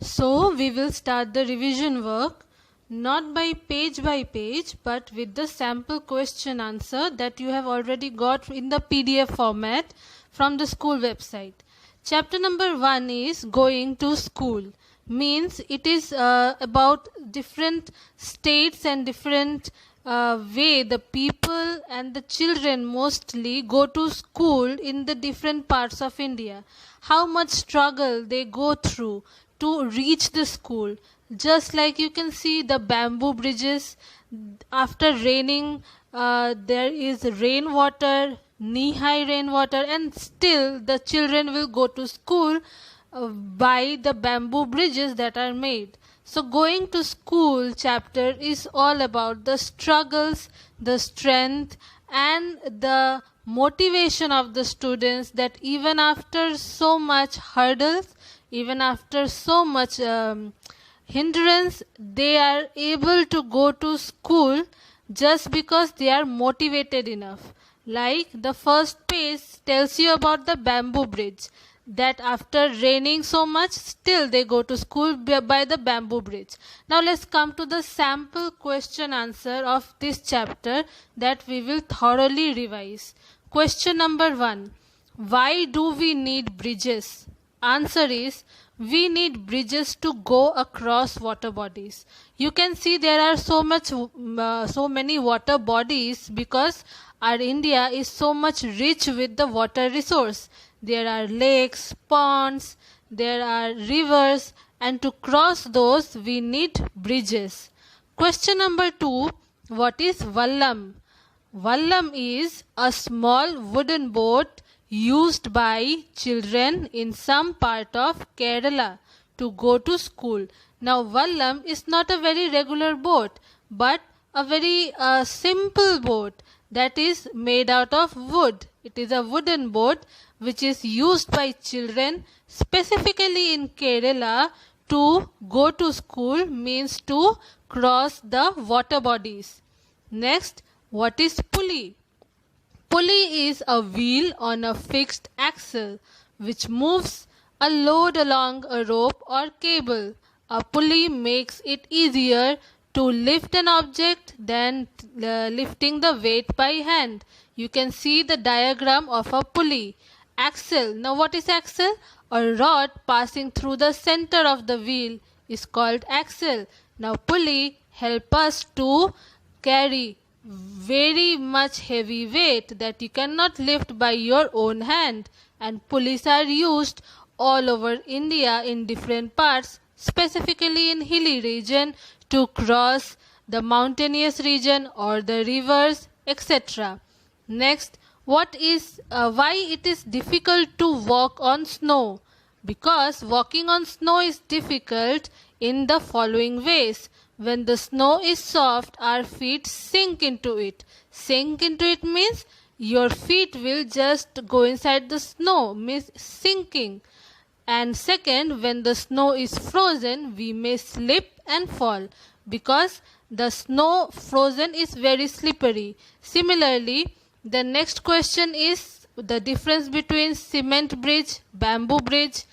So we will start the revision work not by page, but with the sample question answer that you have already got in the PDF format from the school website. Chapter number 1 is going to school. Means it is about different states and different way the people and the children mostly go to school in the different parts of India. How much struggle they go through to reach the school. Just like you can see the bamboo bridges, after raining, there is rainwater, knee-high rainwater, and still the children will go to school by the bamboo bridges that are made. So going to school chapter is all about the struggles, the strength, and the motivation of the students, that even after so much hurdles, even after so much hindrance, they are able to go to school just because they are motivated enough. Like the first page tells you about the bamboo bridge, that after raining so much, still they go to school by the bamboo bridge. Now let's come to the sample question answer of this chapter that we will thoroughly revise. Question number 1. Why do we need bridges? Answer is, we need bridges to go across water bodies. You can see there are so many water bodies because our India is so much rich with the water resource. There are lakes, ponds, there are rivers, and to cross those we need bridges. Question number 2. What is Vallam? Vallam is a small wooden boat used by children in some part of Kerala to go to school. Now Vallam is not a very regular boat, but a very simple boat that is made out of wood. It is a wooden boat which is used by children specifically in Kerala to go to school, means to cross the water bodies. Next, what is pulley? Pulley is a wheel on a fixed axle which moves a load along a rope or cable. A pulley makes it easier to lift an object than lifting the weight by hand. You can see the diagram of a pulley. Axle. Now what is axle? A rod passing through the center of the wheel is called axle. Now pulley help us to carry very much heavy weight that you cannot lift by your own hand, and pulleys are used all over India in different parts, specifically in hilly region to cross the mountainous region or the rivers, etc. Next, why it is difficult to walk on snow? Because walking on snow is difficult in the following ways. When the snow is soft, our feet sink into it. Sink into it means your feet will just go inside the snow, means sinking. And second, when the snow is frozen, we may slip and fall because the snow frozen is very slippery. Similarly, the next question is the difference between cement bridge, bamboo bridge.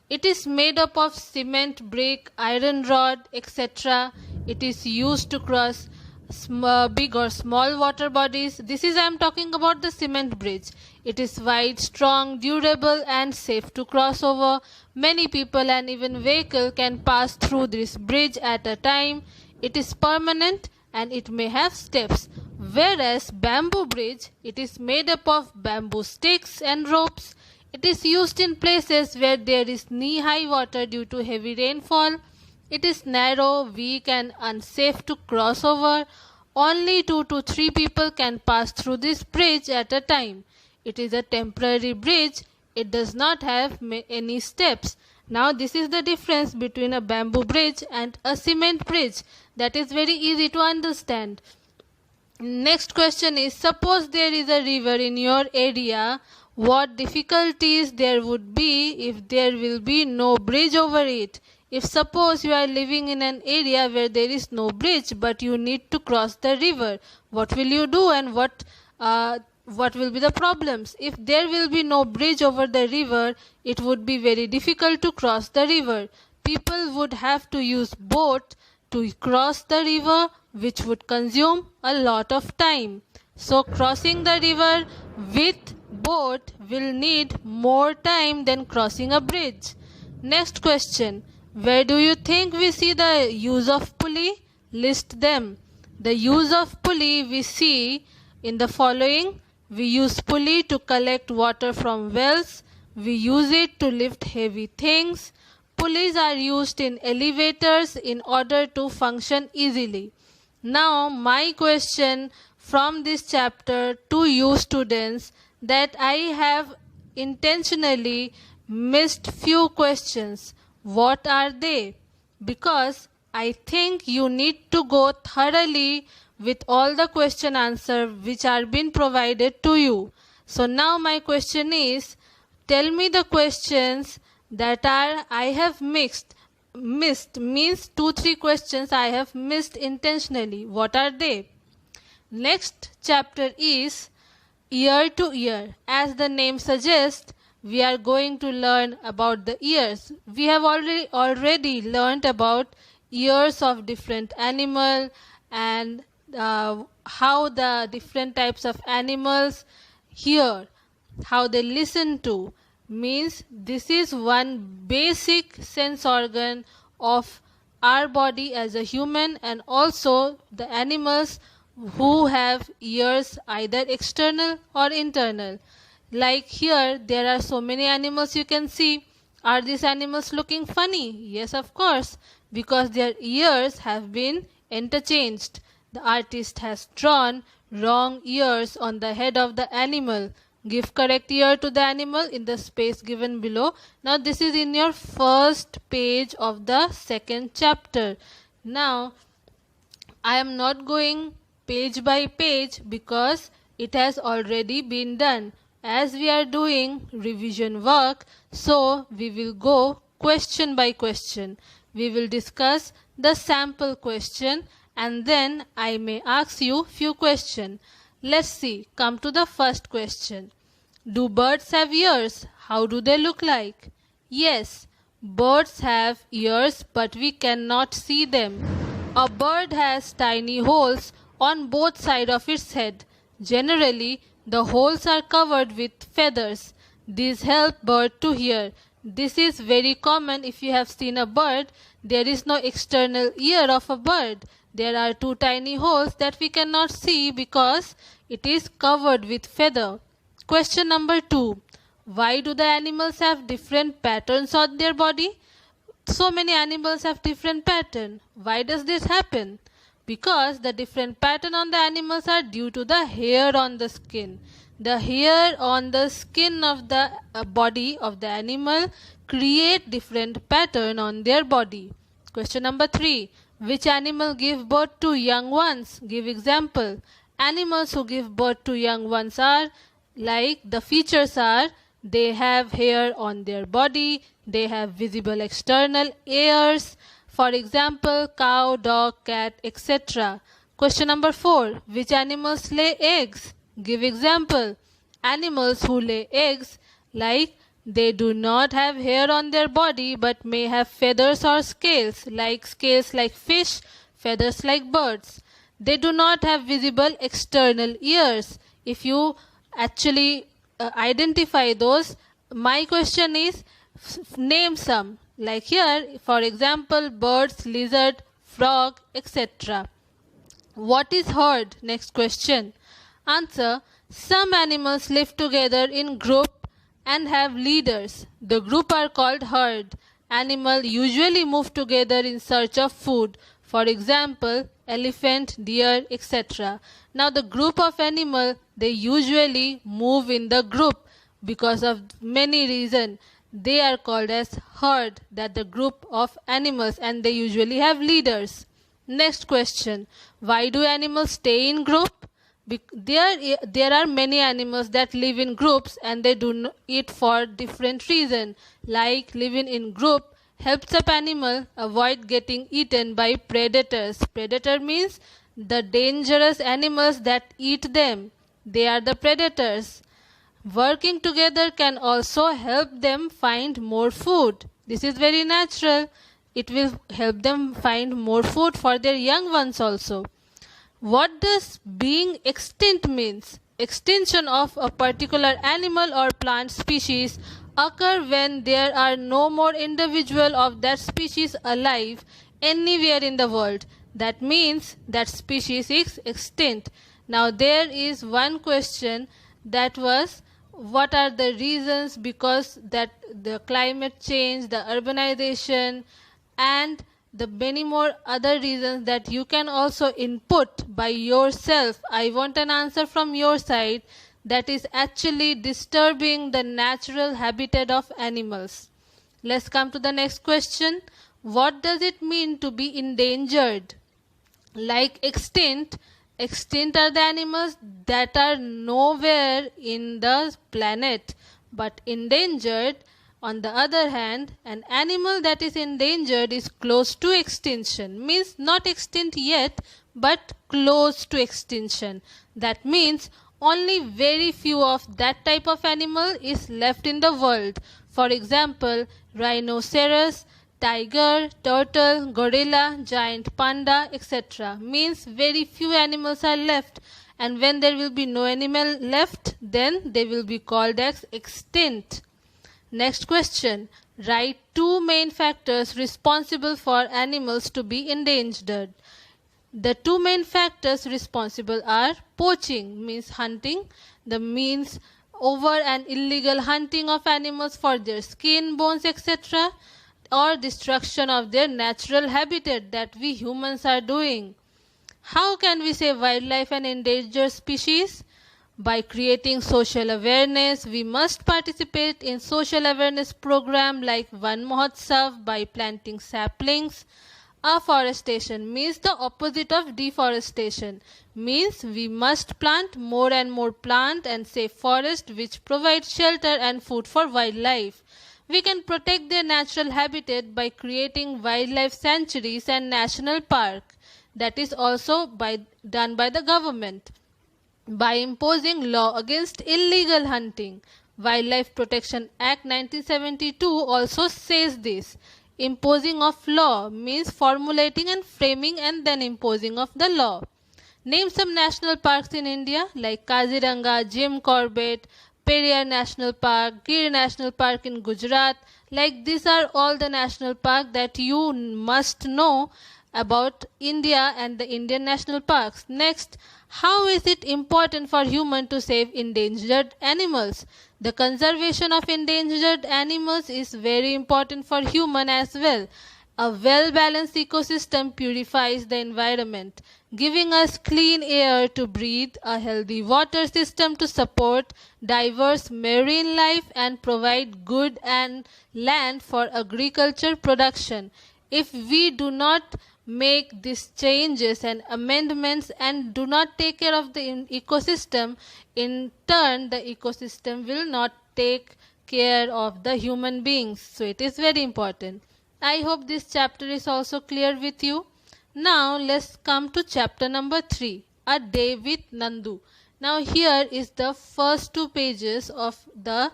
It is made up of cement, brick, iron rod, etc. It is used to cross big or small water bodies. I am talking about the cement bridge. It is wide, strong, durable and safe to cross over. Many people and even vehicle can pass through this bridge at a time. It is permanent and it may have steps. Whereas bamboo bridge, it is made up of bamboo sticks and ropes. It is used in places where there is knee-high water due to heavy rainfall. It is narrow, weak and unsafe to cross over. Only 2 to 3 people can pass through this bridge at a time. It is a temporary bridge. It does not have any steps. Now this is the difference between a bamboo bridge and a cement bridge. That is very easy to understand. Next question is, suppose there is a river in your area, what difficulties there would be if there will be no bridge over it? If suppose you are living in an area where there is no bridge but you need to cross the river, what will you do and what will be the problems? If there will be no bridge over the river, it would be very difficult to cross the river. people would have to use boat to cross the river, which would consume a lot of time. So crossing the river with boat will need more time than crossing a bridge. Next question. Where do you think we see the use of pulley? List them. The use of pulley we see in the following. We use pulley to collect water from wells. We use it to lift heavy things. Pulleys are used in elevators in order to function easily. Now my question from this chapter to you students, that I have intentionally missed few questions. What are they? Because I think you need to go thoroughly with all the question answer which are being provided to you. So now my question is, tell me the questions that are I have missed means 2-3 questions I have missed intentionally. What are they? Next chapter is ear to ear. As the name suggests, we are going to learn about the ears. We have already learned about ears of different animal and how the different types of animals hear, how they listen to. Means this is one basic sense organ of our body as a human, and also the animals who have ears, either external or internal. Like here there are so many animals you can see. Are these animals looking funny? Yes, of course, because their ears have been interchanged. The artist has drawn wrong ears on the head of the animal. Give correct ear to the animal in the space given below. Now this is in your first page of the second chapter. Now I am not going page by page because it has already been done. As we are doing revision work, so we will go question by question. We will discuss the sample question and then I may ask you few questions. Let's see. Come to the first question. Do birds have ears? How do they look like? Yes, birds have ears, but we cannot see them. A bird has tiny holes on both sides of its head. Generally, the holes are covered with feathers. These help bird to hear. This is very common. If you have seen a bird, there is no external ear of a bird. There are two tiny holes that we cannot see because it is covered with feather. Question number 2. Why do the animals have different patterns on their body? So many animals have different pattern. Why does this happen? Because the different pattern on the animals are due to the hair on the skin. The hair on the skin of the body of the animal create different pattern on their body. Question number 3. Which animal give birth to young ones? Give example. Animals who give birth to young ones are, like the features are, they have hair on their body, they have visible external ears. For example, cow, dog, cat, etc. Question number 4. Which animals lay eggs? Give example. Animals who lay eggs, like they do not have hair on their body but may have feathers or scales like fish, feathers like birds. They do not have visible external ears. If you actually identify those, my question is name some. Like here, for example, birds, lizard, frog, etc. What is herd? Next question. Answer. Some animals live together in group and have leaders. The group are called herd. Animals usually move together in search of food. For example, elephant, deer, etc. Now the group of animals, they usually move in the group because of many reasons. They are called as herd, that the group of animals, and they usually have leaders. Next question. Why do animals stay in group? There are many animals that live in groups and they do it for different reasons. Like living in group helps an animal avoid getting eaten by predators. Predator means the dangerous animals that eat them. They are the predators. Working together can also help them find more food. This is very natural. it will help them find more food for their young ones also. What does being extinct means? Extinction of a particular animal or plant species occur when there are no more individual of that species alive anywhere in the world. That means that species is extinct. Now there is one question, that was, what are the reasons? Because that the climate change, the urbanization, and the many more other reasons that you can also input by yourself. I want an answer from your side, that is actually disturbing the natural habitat of animals. Let's come to the next question. What does it mean to be endangered? Like extinct are the animals that are nowhere in the planet, but endangered, on the other hand, an animal that is endangered is close to extinction, means not extinct yet but close to extinction. That means only very few of that type of animal is left in the world. For example, rhinoceros, tiger, turtle, gorilla, giant panda, etc. Means very few animals are left, and when there will be no animal left, then they will be called as extinct. Next question. Write two main factors responsible for animals to be endangered. The two main factors responsible are poaching, means hunting, the means over and illegal hunting of animals for their skin, bones, etc., or destruction of their natural habitat that we humans are doing. How can we save wildlife and endangered species? By creating social awareness. We must participate in social awareness program like Van Mahotsav by planting saplings. Afforestation means the opposite of deforestation, means we must plant more and more plant and save forest which provide shelter and food for wildlife. We can protect their natural habitat by creating wildlife sanctuaries and national park. That is also done by the government. By imposing law against illegal hunting. Wildlife Protection Act 1972 also says this. Imposing of law means formulating and framing and then imposing of the law. Name some national parks in India like Kaziranga, Jim Corbett, Periyar National Park, Gir National Park in Gujarat. Like these are all the national parks that you must know about India and the Indian national parks. Next, how is it important for human to save endangered animals? The conservation of endangered animals is very important for human as well. A well-balanced ecosystem purifies the environment, giving us clean air to breathe, a healthy water system to support diverse marine life and provide good and land for agriculture production. If we do not make these changes and amendments and do not take care of the ecosystem, in turn the ecosystem will not take care of the human beings. So it is very important. I hope this chapter is also clear with you. Now let's come to chapter number 3, A Day with Nandu. Now here is the first 2 pages of the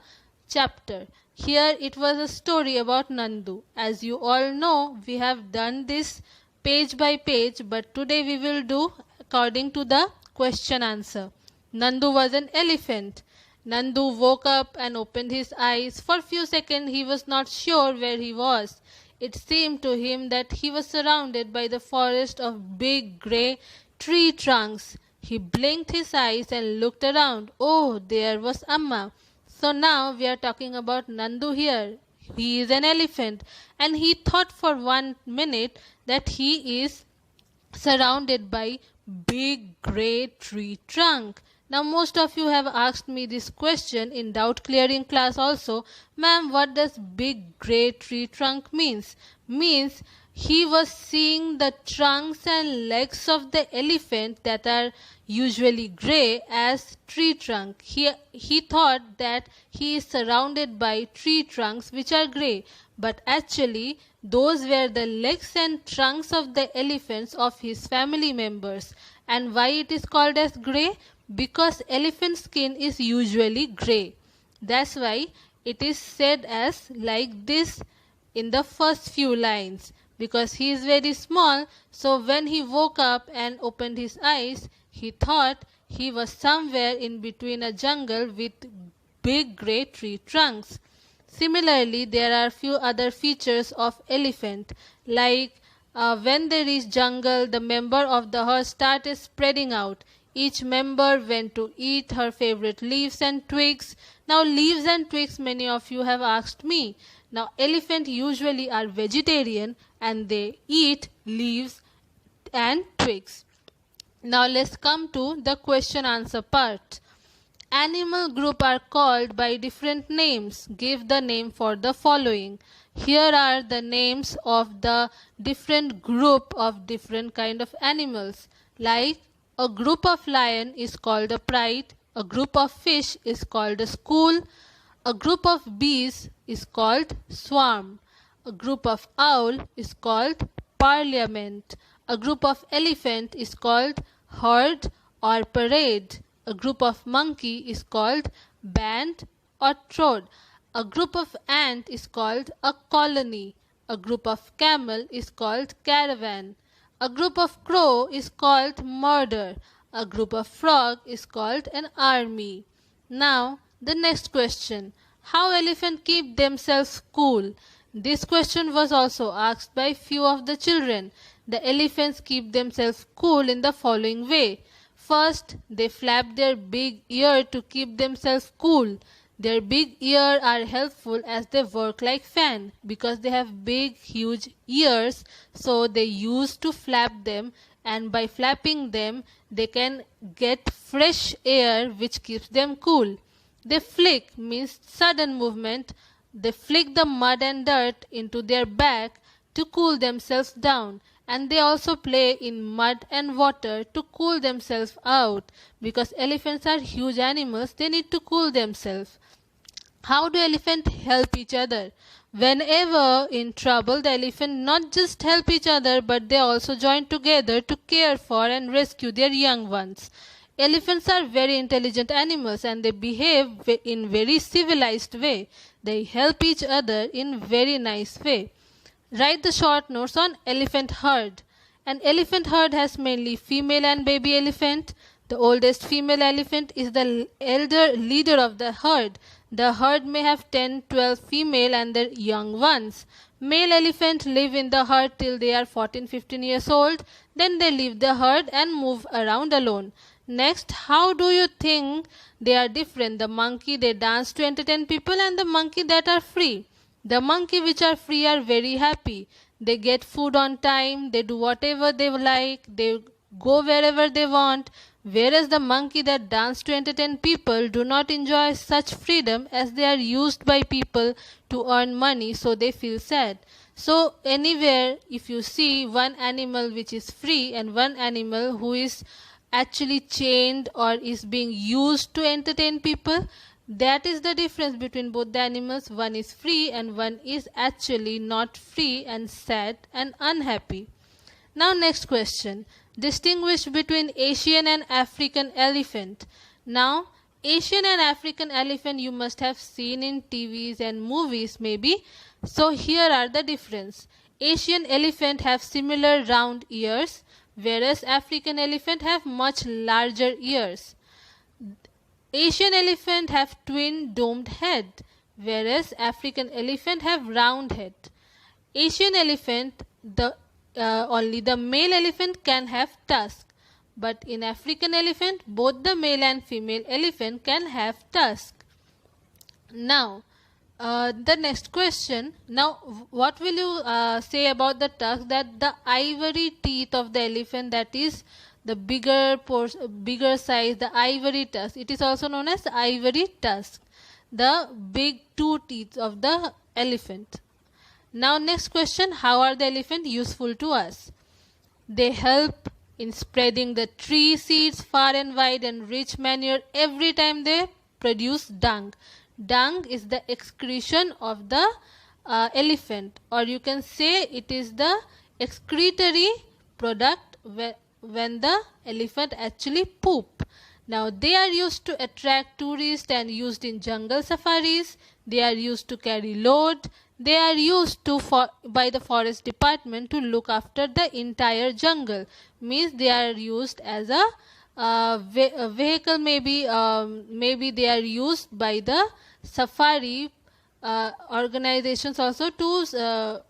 chapter. Here it was a story about Nandu. As you all know, we have done this page by page, but today we will do according to the question answer. Nandu was an elephant. Nandu woke up and opened his eyes. For a few seconds he was not sure where he was. It seemed to him that he was surrounded by the forest of big grey tree trunks. He blinked his eyes and looked around. Oh, there was Amma. So now we are talking about Nandu here. He is an elephant, and he thought for 1 minute that he is surrounded by big grey tree trunk. Now most of you have asked me this question in doubt clearing class also. Ma'am, what does big grey tree trunk means? Means he was seeing the trunks and legs of the elephant that are usually grey as tree trunk. He thought that he is surrounded by tree trunks which are grey, but actually those were the legs and trunks of the elephants of his family members. And why it is called as grey? Because elephant skin is usually grey. That's why it is said as like this in the first few lines. because he is very small. So when he woke up and opened his eyes, he thought he was somewhere in between a jungle with big grey tree trunks. Similarly, there are few other features of elephant, like when they reach jungle, the member of the herd started spreading out. Each member went to eat her favorite leaves and twigs. Now, leaves and twigs, many of you have asked me. Now, elephant usually are vegetarian and they eat leaves and twigs. Now, let's come to the question answer part. Animal group are called by different names. Give the name for the following. Here are the names of the different group of different kind of animals. Like a group of lion is called a pride, a group of fish is called a school, a group of bees is called swarm, a group of owl is called parliament, a group of elephant is called herd or parade. A group of monkey is called band or trod. A group of ant is called a colony. A group of camel is called caravan. A group of crow is called murder. A group of frog is called an army. Now, the next question. How elephants keep themselves cool? This question was also asked by few of the children. The elephants keep themselves cool in the following way. First, they flap their big ear to keep themselves cool. Their big ears are helpful as they work like fan because they have big, huge ears, so they use to flap them, and by flapping them, they can get fresh air which keeps them cool. They flick means sudden movement. They flick the mud and dirt into their back to cool themselves down, and they also play in mud and water to cool themselves out because elephants are huge animals, they need to cool themselves. How do elephants help each other? Whenever in trouble, the elephant not just help each other but they also join together to care for and rescue their young ones. Elephants are very intelligent animals and they behave in very civilized way. They help each other in very nice way. Write the short notes on elephant herd. An elephant herd has mainly female and baby elephant. The oldest female elephant is the elder leader of the herd. The herd may have 10-12 female and their young ones. Male elephants live in the herd till they are 14-15 years old. Then they leave the herd and move around alone. Next, how do you think they are different? The monkey, they dance to entertain people, and the monkey that are free. The monkey which are free are very happy. They get food on time, they do whatever they like, they go wherever they want. Whereas the monkey that dance to entertain people do not enjoy such freedom as they are used by people to earn money, so they feel sad. So anywhere if you see one animal which is free and one animal who is actually chained or is being used to entertain people, that is the difference between both the animals. One is free and one is actually not free and sad and unhappy. Now next question. Distinguish between Asian and African elephant. Now Asian and African elephant you must have seen in TVs and movies maybe. So here are the difference. Asian elephant have similar round ears, whereas African elephant have much larger ears. Asian elephant have twin domed head, whereas African elephant have round head. Asian elephant, only the male elephant can have tusk, but in African elephant, both the male and female elephant can have tusk. Now, the next question. Now, what will you say about the tusk? That the ivory teeth of the elephant, that is the bigger size, the ivory tusk. It is also known as ivory tusk. The big two teeth of the elephant. Now next question, how are the elephants useful to us? They help in spreading the tree seeds far and wide and rich manure every time they produce dung. Dung is the excretion of the elephant, or you can say it is the excretory product when the elephant actually poop. Now they are used to attract tourists and used in jungle safaris. They are used to carry load. They are used by the forest department to look after the entire jungle. Means they are used as a vehicle. Maybe they are used by the safari organizations also to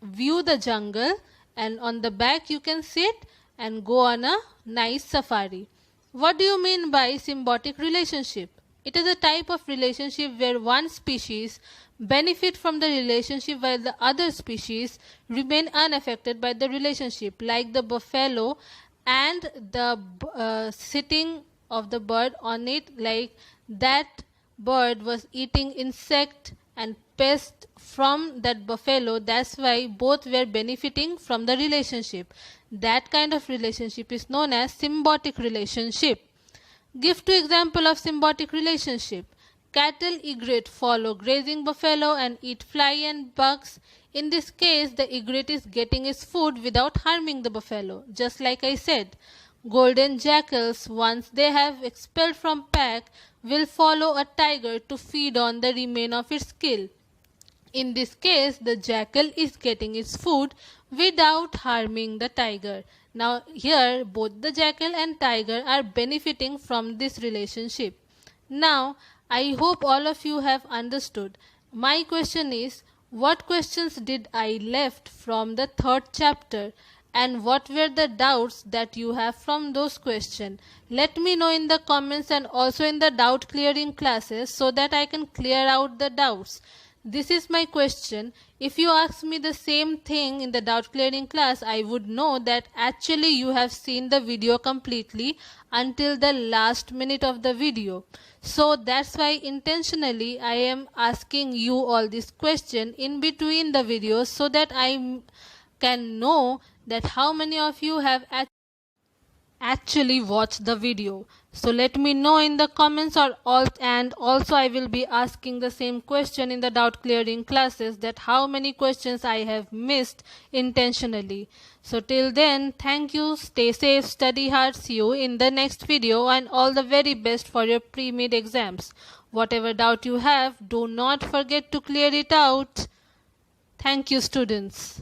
view the jungle, and on the back you can sit and go on a nice safari. What do you mean by symbiotic relationship? It is a type of relationship where one species benefit from the relationship while the other species remain unaffected by the relationship, like the buffalo and the sitting of the bird on it, like that bird was eating insect and pest from that buffalo. That's why both were benefiting from the relationship. That kind of relationship is known as symbiotic relationship. Give two example of symbiotic relationship. Cattle egret follow grazing buffalo and eat fly and bugs. In this case, the egret is getting its food without harming the buffalo. Just like I said, golden jackals, once they have expelled from pack, will follow a tiger to feed on the remain of its kill. In this case, the jackal is getting its food without harming the tiger. Now here both the jackal and tiger are benefiting from this relationship. Now I hope all of you have understood. My question is, what questions did I left from the third chapter, and what were the doubts that you have from those questions? Let me know in the comments and also in the doubt clearing classes so that I can clear out the doubts. This is my question. If you ask me the same thing in the doubt clearing class, I would know that actually you have seen the video completely until the last minute of the video. So that's why intentionally I am asking you all this question in between the videos so that I can know that how many of you have actually watch the video. So let me know in the comments, and also I will be asking the same question in the doubt clearing classes, that how many questions I have missed intentionally. So till then, thank you, stay safe, study hard, see you in the next video, and all the very best for your pre-mid exams. Whatever doubt you have, do not forget to clear it out. Thank you, students.